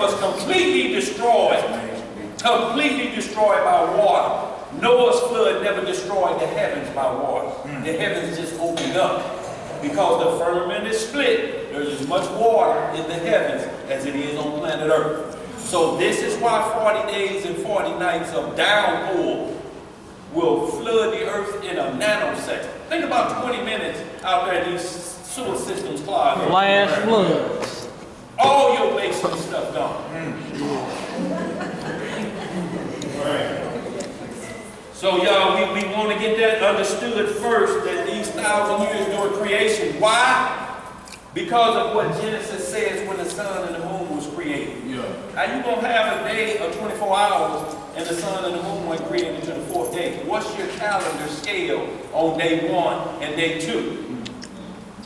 was completely destroyed by water. Noah's flood never destroyed the heavens by water. The heavens just opened up. Because the firmament is split, there's as much water in the heavens as it is on planet Earth. So this is why 40 days and 40 nights of downpour will flood the earth in a nanosecond. Think about 20 minutes out there, these sewer systems clogged. Flash floods. All your basement stuff gone. Right. So y'all, we want to get that understood first, that these 1,000 years during creation. Why? Because of what Genesis says when the sun and the moon was created. Yeah. Now you going to have a day of 24 hours and the sun and the moon weren't created until the 4th day. What's your calendar scale on day 1 and day 2?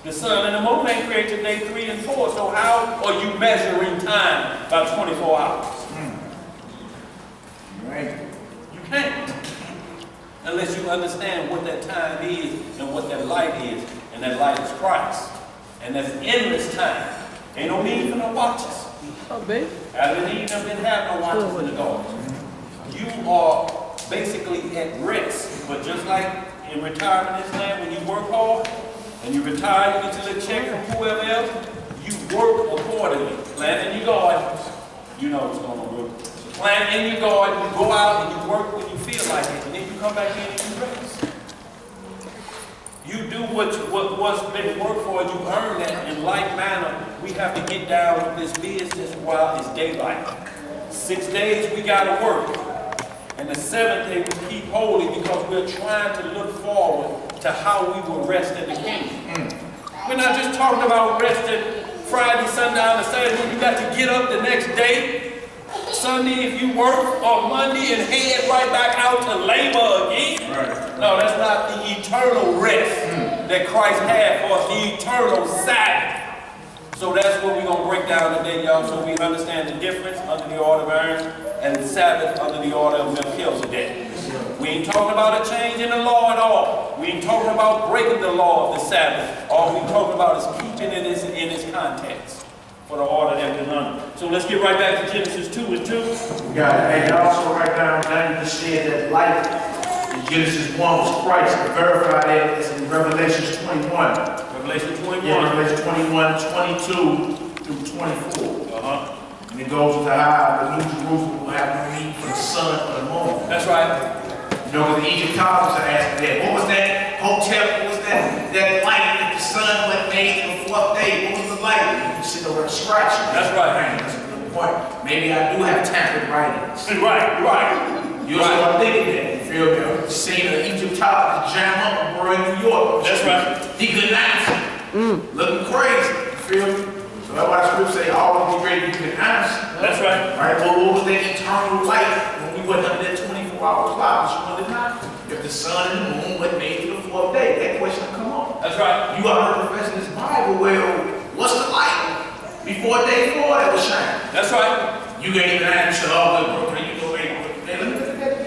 The sun and the moon ain't created till day 3 and 4. So how are you measuring time by 24 hours? Right. You can't. Unless you understand what that time is and what that light is. And that light is Christ. And that's endless time. Ain't no need for no watches. Oh, baby. Adam and Eve didn't have no watches in the garden. You are basically at rest. But just like in retirement in this land, when you work hard and you retire, you get your little check from whoever else, you work accordingly. Plant in your garden. You know what's going on, bro. Plant in your garden, you go out and you work when you feel like it, and then you come back in and you rest. You do what's been worked for, you earn that. In like manner, we have to get down with this business while it's daylight. 6 days we gotta work. And the 7th day we keep holy because we're trying to look forward to how we will rest in the kingdom. We're not just talking about resting Friday, sundown, and Saturday when you got to get up the next day. Sunday if you work, or Monday and head right back out to labor again. Right. No, that's not the eternal rest that Christ had for us, the eternal Sabbath. So that's what we're going to break down today, y'all, so we understand the difference under the order of Aaron and the Sabbath under the order of Melchizedek. We ain't talking about a change in the law at all. We ain't talking about breaking the law of the Sabbath. All we talking about is keeping it in its context. For the order that we're under. So let's get right back to Genesis 2 and 2. We got it. And also write down, now you just said that light in Genesis 1 was Christ. To verify that it's in Revelation 21. Revelation 21. Yeah, Revelation 21, 22 through 24. And it goes into how the New Jerusalem will have no need for the sun or the moon. That's right. You know, the Egyptologists are asking that. What was that hotel? What was that light that the sun went made in the 4th day? What was the light? You sit over and scratch it. That's right. Man, that's a good point. Maybe I do have tampered writings. Right. You start thinking that. You feel me? Seeing an Egyptologist jam up a boy in New York. That's right. He could not see. Looking crazy. You feel me? So that's why the scripture say, always be ready to be honest. That's right. Right? Well, what was that eternal light when we went under that 24 hours live? You know, if the sun and the moon went made to the 4th day, that question will come up. That's right. You are professing this Bible. Well, what's the light before day 4 that was shining? That's right. You can't even answer all the bro. Can you go hey, look at that?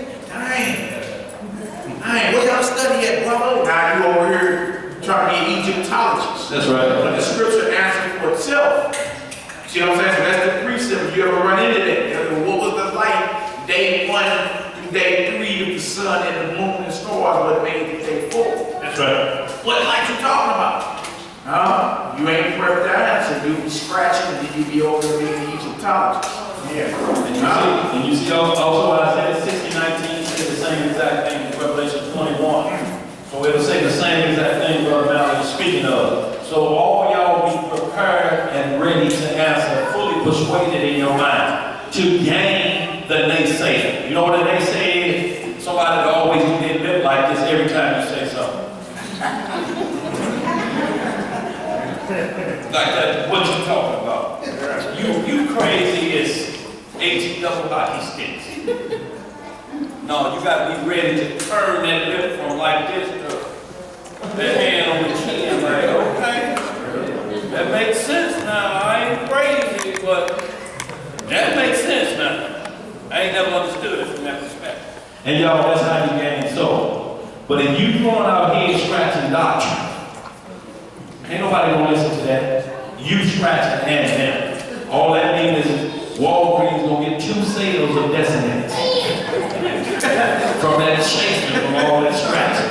Dang, what y'all study at, brother? Now you over here trying to be an Egyptologist. That's right. But the scripture answers for itself. See what I'm saying? So that's the precept. You ever run into that? What was the light day 1 through day 3 of the sun and the moon and stars? What made it day 4? That's right. What light you talking about? You ain't prepped that answer. You be scratching and then you be over there being an Egyptologist. Yeah. And you see also Isaiah 60:19 says the same exact thing in Revelation 21. So it'll say the same exact thing Brother Mallory is speaking of. So all y'all be prepared and ready to answer, fully persuaded in your mind to gain the naysayer. You know what a naysayer is? Somebody that always do their lip like this every time you say something. Like that, what you talking about? You crazy as H-double hockey sticks. No, you gotta be ready to turn that lip from like this to that hand on the chin, like, okay, that makes sense now. I ain't crazy, but that makes sense now. I ain't never understood it from that perspective. And y'all, that's how you gain soul. But if you going out here scratching doctrine, ain't nobody gonna listen to that. You scratching and them. All that means is walk sales of Destiny. From that chasing, from all that scratching.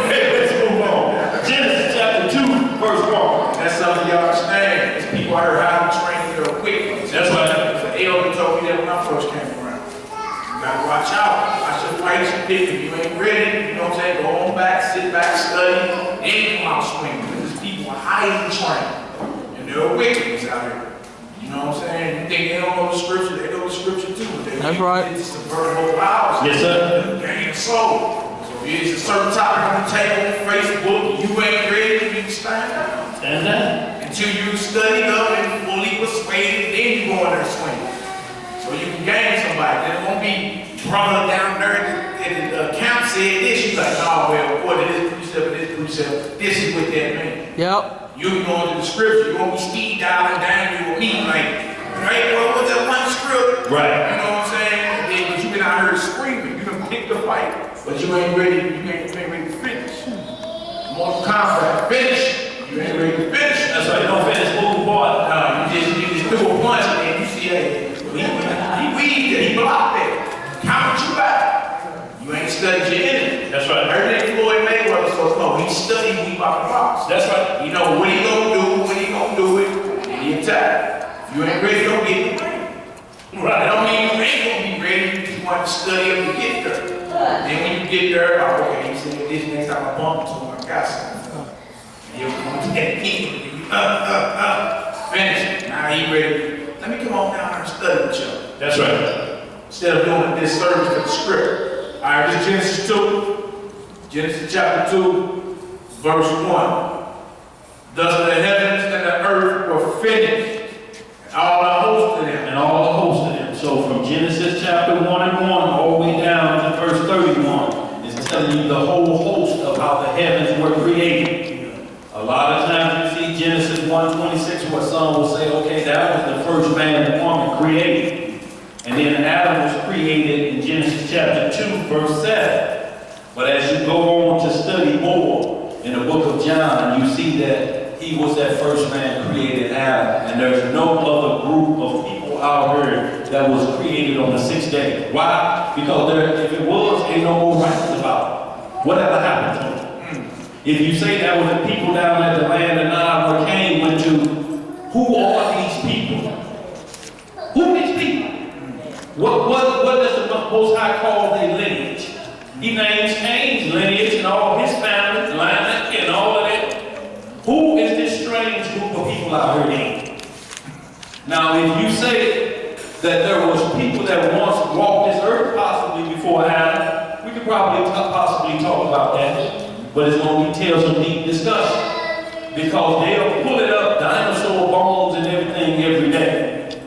Let's move on. Genesis chapter 2, verse 1. That's something y'all understand. There's people out here how to train real quick. That's right. The elder told me that when I first came around. You gotta watch out. Watch your fights you pick. If you ain't ready, you know what I'm saying, go on back, sit back, study, then come out swinging. Because people are highly trained. And they're wickedness out here. You know what I'm saying? You think they don't know the scripture, they know the scripture too. That's right. It's subvert whole house. Yes, sir. Gain soul. So if it's a certain topic on the table on Facebook, you ain't ready, you can stand down. Stand down. Until you studied up and fully persuaded, then you go in there swinging. So you can gain somebody. Then it won't be brother down there at the camp said this. You like, oh, well, according to this precept, this is what that means. Yep. You go into the scripture, you won't be Steve dialing down you with me like, right, well, what's that one script? Right. You know what I'm saying? But you been out here screaming, you done picked the fight, but you ain't ready, you ain't ready to finish. Mortal Kombat, finish. You ain't ready to finish. That's right. Don't finish moving part. You just do a punch and you see that he weaved it, he blocked it, counted you back. You ain't studied your enemy. That's right. Everything Floyd Mayweather supposed to know, he studied weave out the box. That's right. You know what he gonna do, when he gonna do it, and he attack. If you ain't ready, don't get the ring. Right. That don't mean you ain't gonna be ready, you just want to study up to get there. Then when you get there, oh, okay, he said this next time I bump into him, I got something. And you'll come to that key, and you finish it. Now he ready. Let me come on down here and study with you. That's right. Instead of doing this service to the script. All right, this is Genesis 2. Genesis chapter 2, verse 1. Thus the heavens and the earth were finished, and all the host of them. And all the host of them. So from Genesis chapter 1 and 1 all the way down to verse 31 is telling you the whole host of how the heavens were created. A lot of times you see Genesis 1:26 where some will say, okay, that was the first man and woman created. And then Adam was created in Genesis chapter 2, verse 7. But as you go on to study more in the book of John, you see that he was that first man created Adam. And there's no other group of people out here that was created on the 6th day. Why? Because if it was, ain't no more righteous about it. Whatever happened to them? If you say that was the people down at the land of Nile where Cain went to, who are these people? Who are these people? What does the Most High call their lineage? He names Cain's lineage and all his family, Lamech and all of that. Who is this strange group of people out here then? Now, if you say that there was people that once walked this earth possibly before Adam, we could probably possibly talk about that. But it's going to entail some deep discussion. Because they'll pull it up, dinosaur bones and everything every day.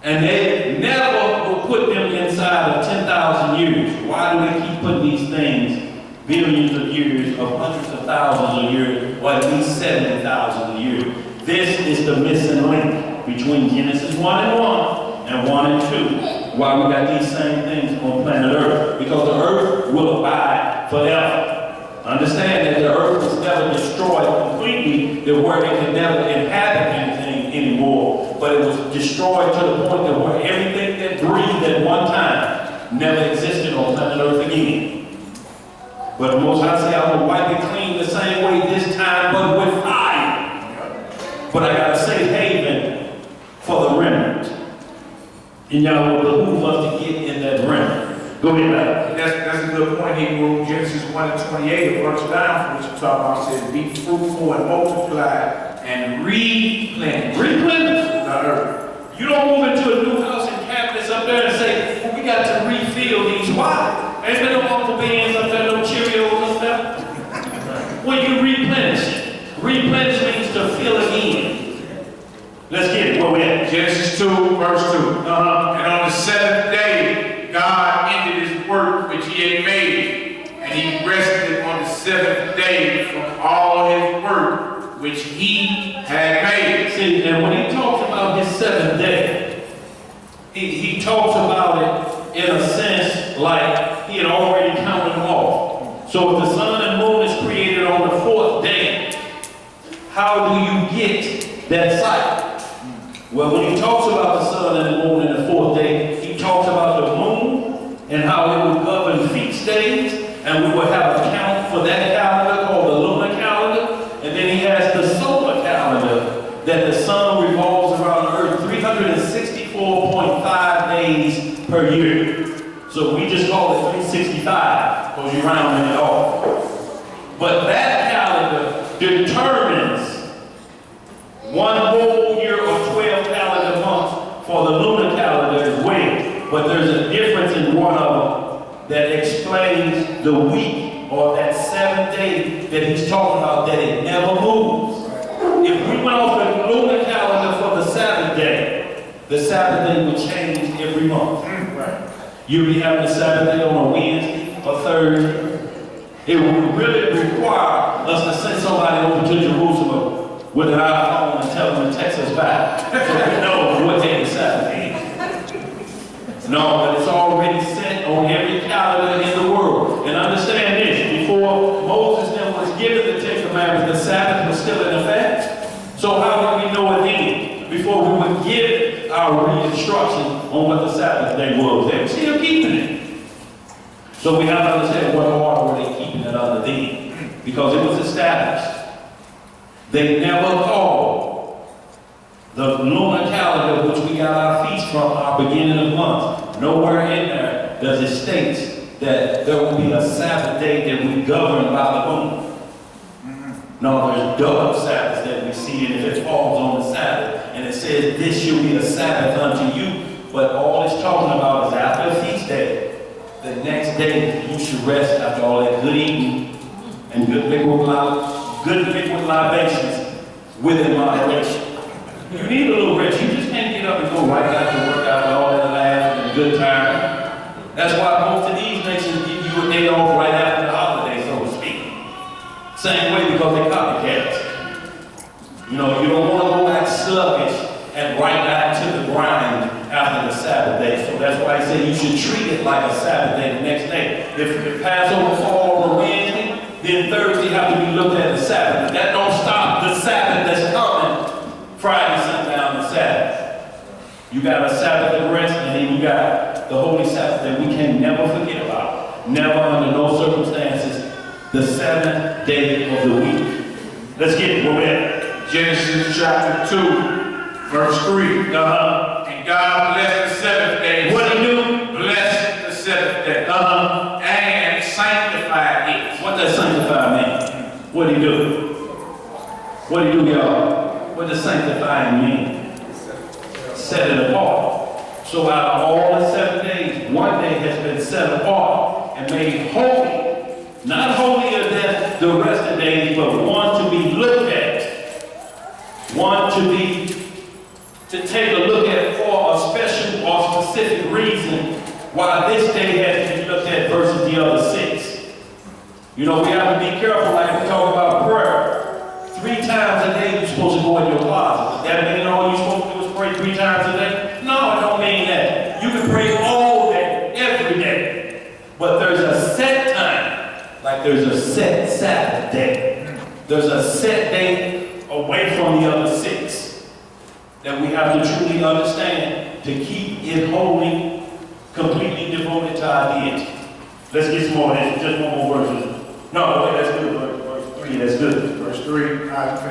And they never will put them inside of 10,000 years. Why do they keep putting these things billions of years, of hundreds of thousands of years, or at least 70,000 a year? This is the missing link between Genesis 1 and 1 and 1 and 2. Why we got these same things on planet Earth? Because the Earth will abide forever. Understand that the Earth was never destroyed completely to where it could never inhabit anything anymore. But it was destroyed to the point that where everything that breathed at one time never existed on planet Earth again. But the Most High say, I'm going to wipe it clean the same way this time, but with fire. But I got a safe haven for the remnant. And y'all will behoove us to get in that remnant. Go ahead, man. That's a good point. He wrote Genesis 1 and 28, the verse down from what you talk about. Says, be fruitful and multiply and replenish. Replenish the earth. You don't move into a new house and cabinets up there and say, well, we got to refill these. Why? Ain't there no Uncle Ben's up there, no Cheerios up there? When you replenish it. Replenish means to fill again. Let's get it. Where we at? Genesis 2, verse 2. And on the seventh day, God ended his work which he had made, and he rested on the seventh day from all his work which he had made. See, and when he talks about his seventh day, he talks about it in a sense like he had already counted them off. So if the sun and moon is created on the fourth day, how do you get that cycle? Well, when he talks about the sun and the moon in the fourth day, he 365, because you're rounding it off. But that calendar determines one whole year of 12 calendar months for the lunar calendar as well. But there's a difference in one of them that explains the week or that 7th day that he's talking about, that it never moves. If we went off the lunar calendar for the Sabbath day would change every month. You'll be having a Sabbath day on a Wednesday or Thursday. It would really require us to send somebody over to Jerusalem with an iPhone and tell them to text us back so we know what day the Sabbath is. No, but it's already set on every calendar in the world. And understand this, before Moses then was given the Ten Commandments, the Sabbath was still in effect. So how did we know it then? Before we would give our re-instruction on what the Sabbath day was, they were still keeping it. So we have to understand what order were they keeping it under then, because it was established. They never called the lunar calendar, which we got our feast from, our beginning of months. Nowhere in there does it state that there will be a Sabbath day that we govern by the moon. No, there's double Sabbaths that we see, and if it falls on the Sabbath, and it says this shall be a Sabbath unto you, but all it's talking about is after a feast day. The next day, you should rest after all that good eating and good liquid libations within moderation. You need a little rest. You just can't get up and go right back to work after all that laughing and good time. That's why most of these nations give you a day off right after the holiday, so to speak. Same way because they're copycats. You know, you don't want to go back sluggish and right back to the grind after the Sabbath day. So that's why he said you should treat it like a Sabbath day the next day. If Passover falls on Wednesday, then Thursday have to be looked at as Sabbath. But that don't stop the Sabbath that's coming Friday, sundown, and Sabbath. You got a Sabbath of rest, and then you got the Holy Sabbath that we can never forget about. Never, under no circumstances, the 7th day of the week. Let's get it. Where we at? Genesis chapter 2, verse 3. And God blessed the 7th day. What did he do? Blessed the 7th day. And sanctified it. What does sanctify mean? What did he do? What did he do, y'all? What does sanctifying mean? Set it apart. So out of all the 7 days, one day has been set apart and made holy. Not holier than the rest of the days, but one to be looked at. One to take a look at for a special or specific reason why this day has to be looked at versus the other 6. You know, we have to be careful, like we talk about prayer. 3 times a day you're supposed to go in your closet. Does that mean all you're supposed to do is pray 3 times a day? No, it don't mean that. You can pray all day, every day. But there's a set time, like there's a set Sabbath day. There's a set day away from the other 6 that we have to truly understand to keep it holy, completely devoted to our deity. Let's get some more of this, just one more verse. No, wait, that's good. Verse 3, that's good. Verse 3.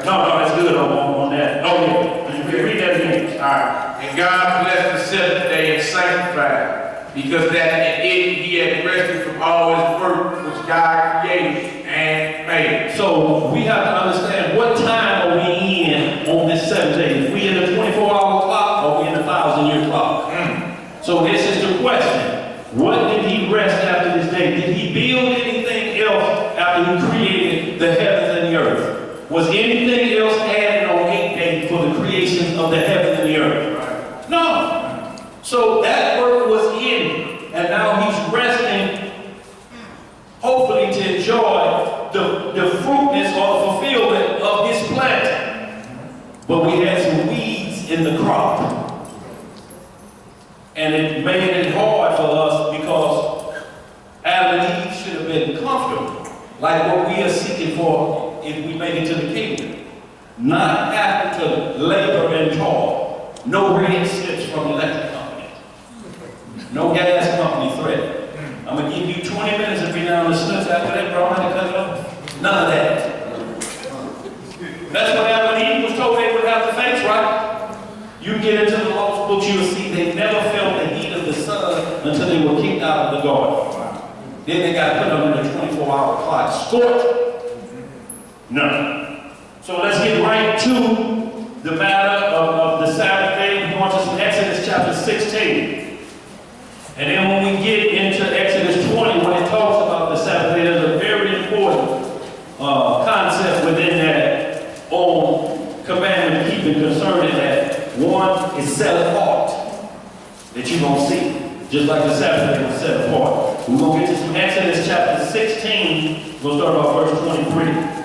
No, that's good on that. Oh, yeah. You can read that again. All right. And God blessed the 7th day and sanctified, because that in it he had rested from all his work which God created and made. So we have to understand what time are we in on this 7th day. Is we in the 24-hour clock or we in the 1,000-year clock? So this is the question. What did he rest after this day? Did he build anything else after he created the heavens and the earth? Was anything else added on 8 days for the creation of the heavens and the earth? No. So that work was in, and now he's resting, hopefully to enjoy the fruitness or fulfillment of his planting. But we had some weeds in the crop. And it made it hard for us because Adam and Eve should have been comfortable, like what we are seeking for if we make it to the kingdom. Not having to labor and toil. No red slips from the electric company. No gas company threat. I'm going to give you 20 minutes if you're down the slips after that, bro. I'm going to cut it off. None of that. That's what Adam and Eve was told they would have to face, right? You get into the lost books, you'll see they never felt the heat of the sun until they were kicked out of the garden. Then they got to put them in a 24-hour clock. Scorch? No. So let's get right to the matter of the Sabbath day. We're going to some Exodus chapter 16. And then when we get into Exodus 20, when it talks about the Sabbath day, there's a very important concept within that old commandment keeping concerning that one is set apart, that you're going to see, just like the Sabbath day was set apart. We're going to get to some Exodus chapter 16. We'll start off verse 23.